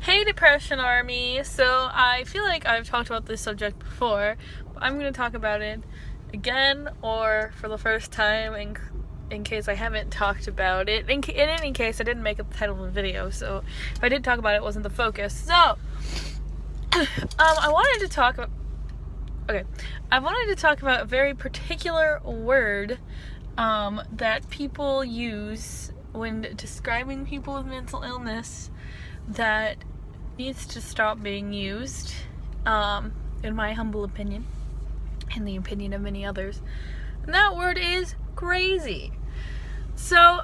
Hey Depression Army! So I feel like I've talked about this subject before, but I'm going to talk about it again or for the first time in case I haven't talked about it. In any case, I didn't make it the title of the video, so if I did talk about it, it wasn't the focus. So, I wanted to talk about a very particular word that people use when describing people with mental illness that needs to stop being used, in my humble opinion, and the opinion of many others. And that word is crazy. So,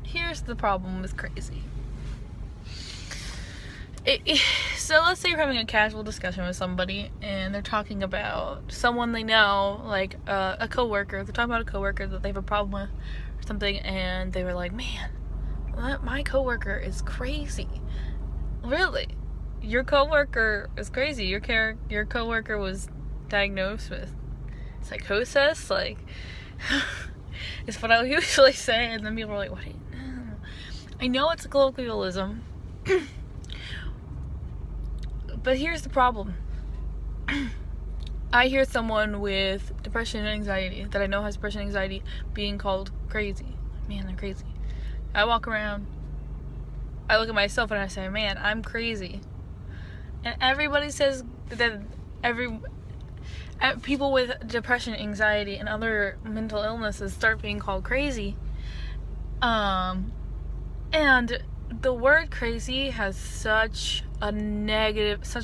here's the problem with crazy. So let's say you're having a casual discussion with somebody and they're talking about someone they know, like a coworker. They're talking about a coworker that they have a problem with or something, and they were like, man, my coworker is crazy. Really? Your coworker is crazy. Your coworker was diagnosed with psychosis, like is what I usually say, and then people are like, what? I know it's a colloquialism. But here's the problem. I hear someone with depression and anxiety that I know has depression and anxiety being called crazy. Man, they're crazy. I walk around, I look at myself and I say, man, I'm crazy. And everybody says that people with depression, anxiety, and other mental illnesses start being called crazy. And the word crazy has such a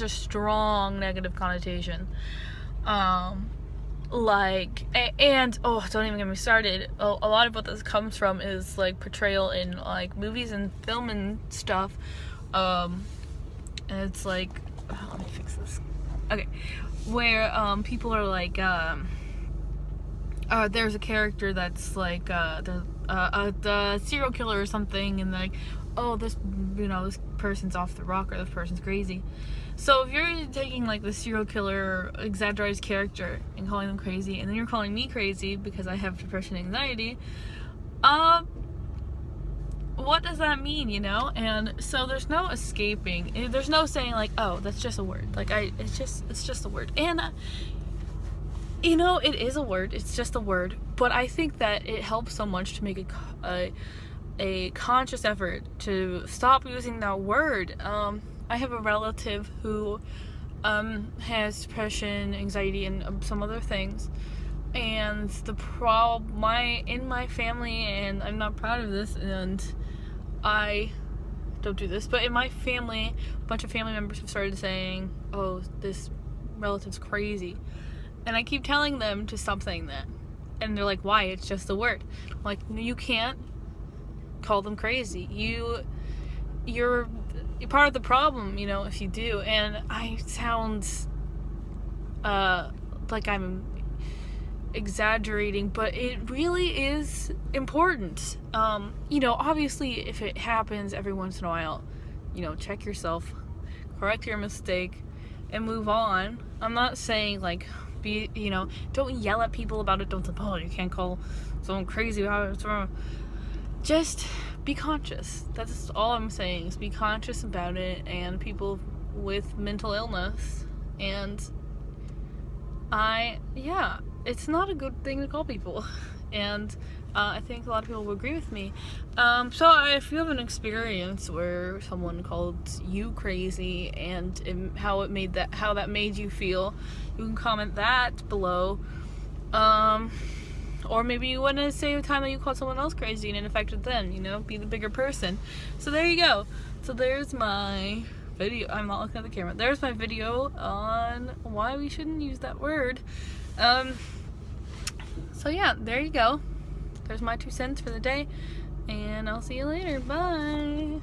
strong negative connotation. Don't even get me started. A lot of what this comes from is like portrayal in like movies and film and stuff. And it's like, let me fix this. Okay, where people are like, there's a character that's like the serial killer or something, and like, oh, this person's off the rocker, this person's crazy. So if you're taking like the serial killer exaggerated character and calling them crazy, and then you're calling me crazy because I have depression and anxiety, what does that mean, And so there's no escaping. There's no saying like, oh, that's just a word. Like it's just a word. And it is a word. It's just a word. But I think that it helps so much to make a conscious effort to stop using that word. I have a relative who has depression, anxiety, and some other things. And in my family, and I'm not proud of this, and I don't do this, but in my family, a bunch of family members have started saying, oh, this relative's crazy. And I keep telling them to stop saying that. And they're like, why? It's just a word. I'm like, no, you can't call them crazy. You're part of the problem, if you do. And I sound like I'm exaggerating, but it really is important. Obviously if it happens every once in a while, check yourself, correct your mistake, and move on. I'm not saying like don't yell at people about it. Don't say, oh, you can't call someone crazy. Just be conscious. That's all I'm saying, is be conscious about it, and people with mental illness. And it's not a good thing to call people. And I think a lot of people will agree with me. So if you have an experience where someone called you crazy and how that made you feel, you can comment that below. Or maybe you want to say a time that you called someone else crazy and it affected them, be the bigger person. So there you go. So there's my video. I'm not looking at the camera. There's my video on why we shouldn't use that word. So yeah, there you go. There's my 2 cents for the day, and I'll see you later. Bye.